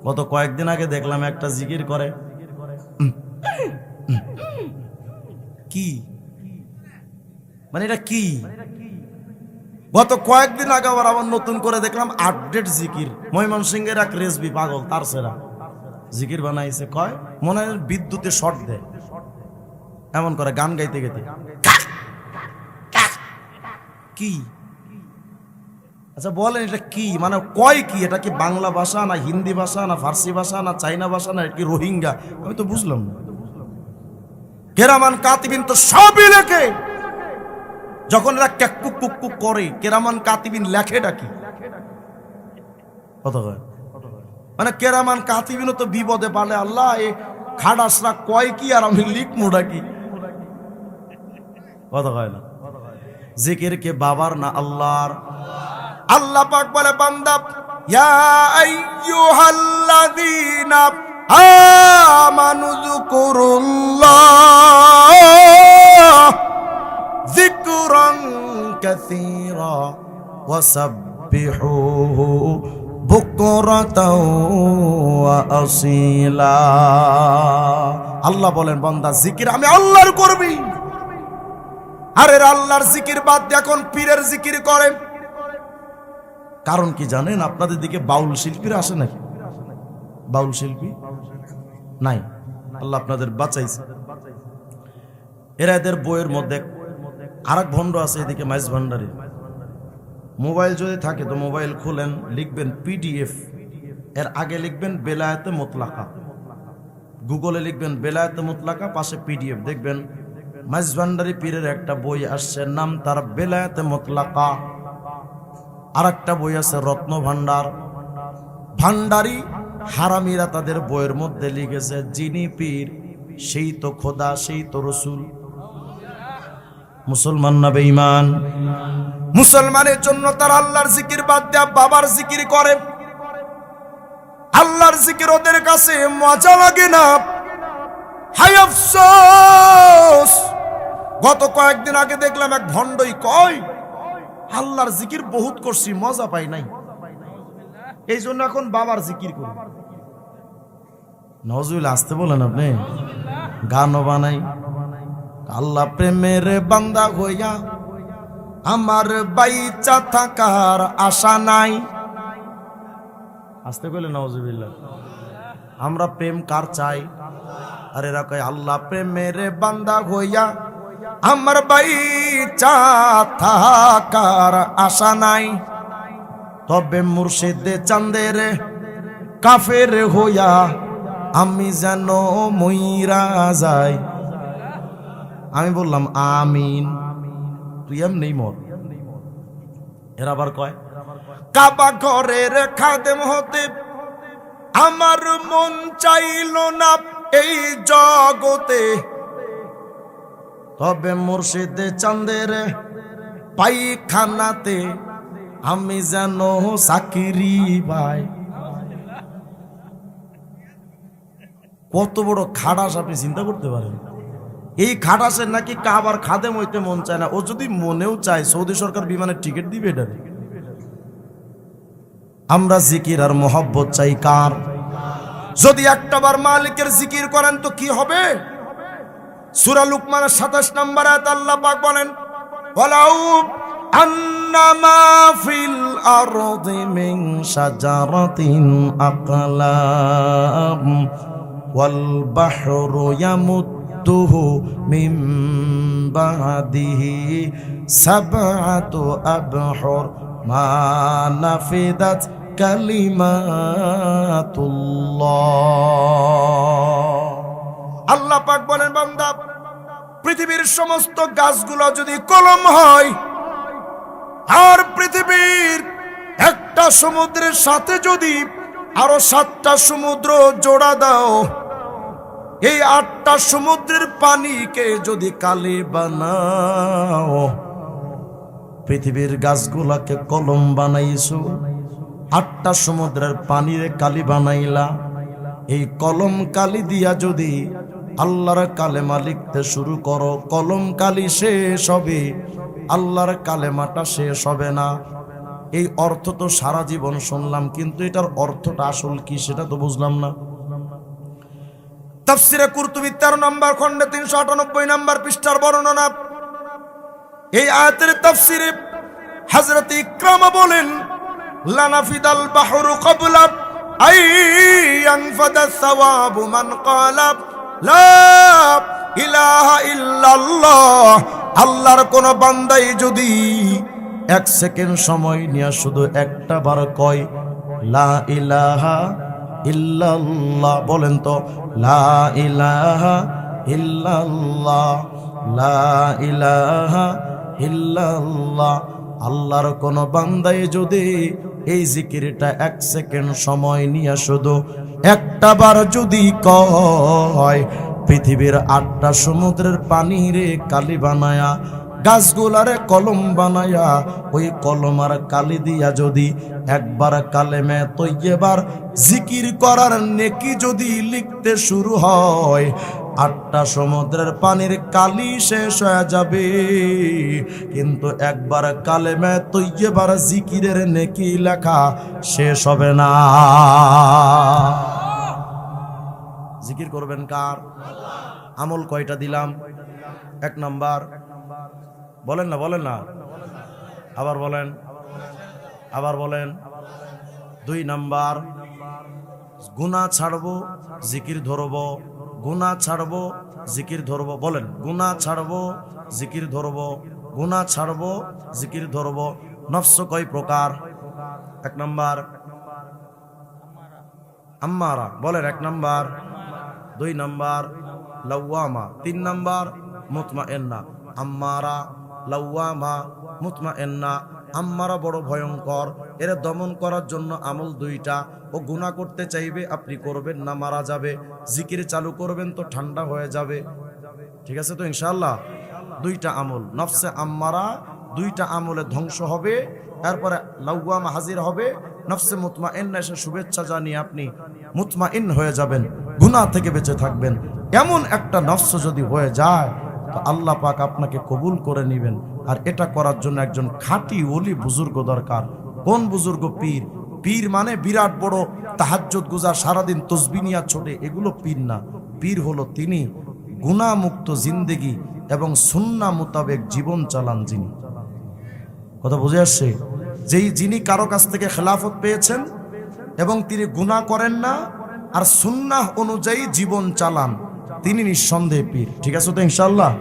গত কয়েকদিন আগে দেখলাম একটা জিকির করে, কি মানে এটা কি? গত কয়েকদিন আগে আবার নতুন করে দেখলাম আপডেট জিকির। ময়মনসিংহের এক রেসবি পাগল, তার সেরা জিকির বানাইছে। কয় মনে হয় বিদ্যুতে শর্ট দেয়, এমন করে গান গাইতে গাইতে। কি আচ্ছা বলেন এটা কি? মানে কয় কি? এটা কি বাংলা ভাষা না হিন্দি ভাষা না ফার্সি ভাষা না চাইনা ভাষা না কি রোহিঙ্গা? আমি তো বুঝলাম না। কেরামান কাতিবিন তো সবই লেখে। যখন এরা ক্যাকুক কুক করে, কেরামান কাতিবিন লেখেটা কি? কত হয় মানে কেরামান কাতিবিনও তো বিপদে পালে আল্লাহ এ খাডাসরা কয় কি আর আমি লিখমোটা কি? কত হয় না। জিকির কে বাবার না আল্লাহর? আল্লাহ পাক বলে বান্দা ইয়া আইয়ুহাল্লাযীনা আমানু যকুরুল্লাহ যিকরান কাসীরা ওয়াসাব্বিহুহু বুকরাতাও ওয়া আসীলা। আল্লাহ বলেন বান্দা জিকির আমি আল্লাহর করবি। আরে আল্লাহর জিকির বাদ দিয়ে এখন পীরের জিকির করেন। কারণ কি জানেন? আপনাদের দিকে বাউল শিল্পীরা আসে নাকি? বাউল শিল্পী নাই, আল্লাহ আপনাদের বাঁচাইছে। এরা এদের বইয়ের মধ্যে আরেক ভণ্ড আছে এদিকে মাইজ ভান্ডারি। মোবাইল যদি থাকে তো মোবাইল খুলেন, লিখবেন পিডিএফ, এর আগে লিখবেন বেলায়েতে মুতলাকা, গুগলে লিখবেন বেলায়েতে মুতলাকা, পাশে পিডিএফ দেখবেন মাইজ ভান্ডারি পীরের একটা বই আসছে, নাম তার বেলায়েতে মুতলাকা। আর একটা বই আছে রত্ন ভান্ডার। ভান্ডারি হারামিরা তাদের বইয়ের মধ্যে লিখেছে যিনি পীর সেই তো খোদা, সেই তো রসুল। মুসলমান না বেঈমান? মুসলমানের জন্য তার আল্লাহর জিকির বাদ দেয়া বাবার জিকির করে। আল্লাহর জিকির ওদের কাছে মজা লাগে না। হায় আফসোস, গত কয়েকদিন আগে দেখলাম এক ভণ্ডই কয় আল্লাহর জিকির বহুত করছি, মজা পাই নাই, এই জন্য এখন বাবার জিকির করি। নজরুল আসতে বলেন আপনি, গানও বানাই। আল্লাহ প্রেমের বান্দা হইয়া আমার বাইচা থাকার আশা নাই। আসতে কইলে নাউজুবিল্লাহ। আমরা প্রেম কার চাই? আর এরা কয় আল্লাহ প্রেমের বান্দা হইয়া আমার বাইচা থাকার আশা নাই। তবে মুর্শিদে চাঁদের কাফের হইয়া আমি যেন মইরা যাই। আমি বললাম আমিন, তুই এমনি মর। এরা আবার কয় কাবা ঘরের খাদেম হতে আমার মন চাইল না এই জগতে। তবে মুর্শিদে চাঁদের পায়খানাতে আমি যেন চাকরি পাই। কত বড় খাটাস আপনি চিন্তা করতে পারেন। এই খাটাসের নাকি কাবার খাদেম হইতে মন চায় না। ও যদি মনেও চায় সৌদি সরকার বিমানের টিকিট দিবে এটা। আমরা জিকির আর মোহাব্বত চাই কার? যদি একটাবার মালিকের জিকির করেন তো কি হবে? সূরা লুকমানের 27 নম্বর আয়াত আল্লাহ পাক বলেন ওয়ালাউ আন্নামা ফিল আরদি মিন শাজারাতিন আকলাম ওয়াল বাহরু ইয়ামুদ্দুহু মিন বাদিহি সাবআতু আবহুর মা নাফিদাত কালিমাতুল্লাহ। আল্লাহ পাক বলেন বান্দা পৃথিবীর সমস্ত গাছগুলো যদি কলম হয় আর পৃথিবীর একটা সমুদ্রের সাথে যদি আরো 7টা সমুদ্র জোড়া দাও, এই 8টা সমুদ্রের পানিকে যদি কালি বানাও, পৃথিবীর গাছগুলাকে কলম বানাইছো, 8টা সমুদ্রের পানিরে কালি বানাইলা। এই কলম কালি দিয়া যদি আল্লাহর কালেমা লিখতে শুরু করো, কলম কালি শেষ হবে, আল্লাহর কালেমাটা শেষ হবে না। এই অর্থ তো সারা জীবন শুনলাম, কিন্তু এটার অর্থটা আসল কি সেটা তো বুঝলাম না। তাফসিরে কুরতুবী 13 নম্বর খণ্ডে 398 নম্বর পৃষ্ঠার বর্ণনা। এই আয়াতের তাফসিরে হযরত ইকরামা বলেন, লানাফিদাল বাহরু ক্বাবলা আই ইয়ানফাদা সাওয়াবু মান ক্বালা লা ইলাহা ইল্লাল্লাহ। আল্লাহর কোন বান্দাই যদি 1 সেকেন্ড সময় নিয়ে শুধু একটা বার কয় লা ইলাহা ইল্লাল্লাহ, বলেন তো লা ইলাহা ইল্লাল্লাহ, লা ইলাহা ইল্লাল্লাহ। আল্লাহর কোন বান্দাই যদি এই জিকিরটা 1 সেকেন্ড সময় নিয়ে শুধু একটা বার যদি কয়, পৃথিবীর 8টা সমুদ্রের পানি রে কালি বানায়া, গাছগুলারে কলম বানায়া, ওই কলম আর কালি দিয়া যদি একবার কালেমে তৈয়বার জিকির করার নেকি যদি লিখতে শুরু হয়, 8টা সমুদ্রের পানির কালি শেষ হয়ে যাবে, কিন্তু একবার কালেমে তৈয়বার জিকিরের নেকি লেখা শেষ হবে না। জিকির করবেন কার? আমল কয়টা দিলাম? 1 নাম্বার, বলেন না বলেন না, আবার বলেন, আবার বলেন। 2 নাম্বার, গুনাহ ছাড়বো জিকির ধরবো, গুনাহ ছাড়বো জিকির ধরবো, বলেন গুনাহ ছাড়বো জিকির ধরবো, গুনাহ ছাড়বো জিকির ধরবো। নফস কয় প্রকার? 1 নাম্বার আম্মারা, বলেন 1 নাম্বার। 2 নাম্বার লাওয়ামা, 3 নাম্বার মুতমাইন্না। আম্মারা, লাওয়ামা, মুতমাইন্না। আম্মারা বড় ভয়ঙ্কর, এর দমন করার জন্য আমল 2টা। ও গুনাহ করতে চাইবে, আপনি করবেন না, মারা যাবে। জিকির চালু করবেন তো ঠান্ডা হয়ে যাবে। ঠিক আছে তো ইনশাআল্লাহ? 2টা আমল, নফসে আম্মারা 2টা আমলে ধ্বংস হবে, তারপরে লাওয়ামা হাজির হবে, নফসে মুতমাইন্না এসে শুভেচ্ছা জানিয়ে আপনি মুতমাইন হয়ে যাবেন, গুনাহ থেকে বেঁচে থাকবেন। এমন একটা নফস যদি হয়ে যায় তো আল্লাহ পাক আপনাকে কবুল করে নেবেন। আর এটা করার জন্য একজন খাঁটি ওলি বুজুর্গ দরকার। কোন বুজুর্গ? পীর। পীর মানে বিরাট বড় তাহাজ্জুদ গুজার, সারাদিন তসবিহ নিয়ে ছোটে, এগুলো পীর না। পীর হলো তিনি গুনাহ মুক্ত জিন্দেগি এবং সুন্নাহ মোতাবেক জীবন চালান যিনি। কথা বুঝে আসছে? যিনি কারো কাছ থেকে খেলাফত পেয়েছেন এবং তিনি গুনাহ করেন না আর সুন্নাহ অনুযায়ী জীবন চালান, তিনি নিঃসন্দেহে পীর। ঠিক আছে তো ইনশাআল্লাহ?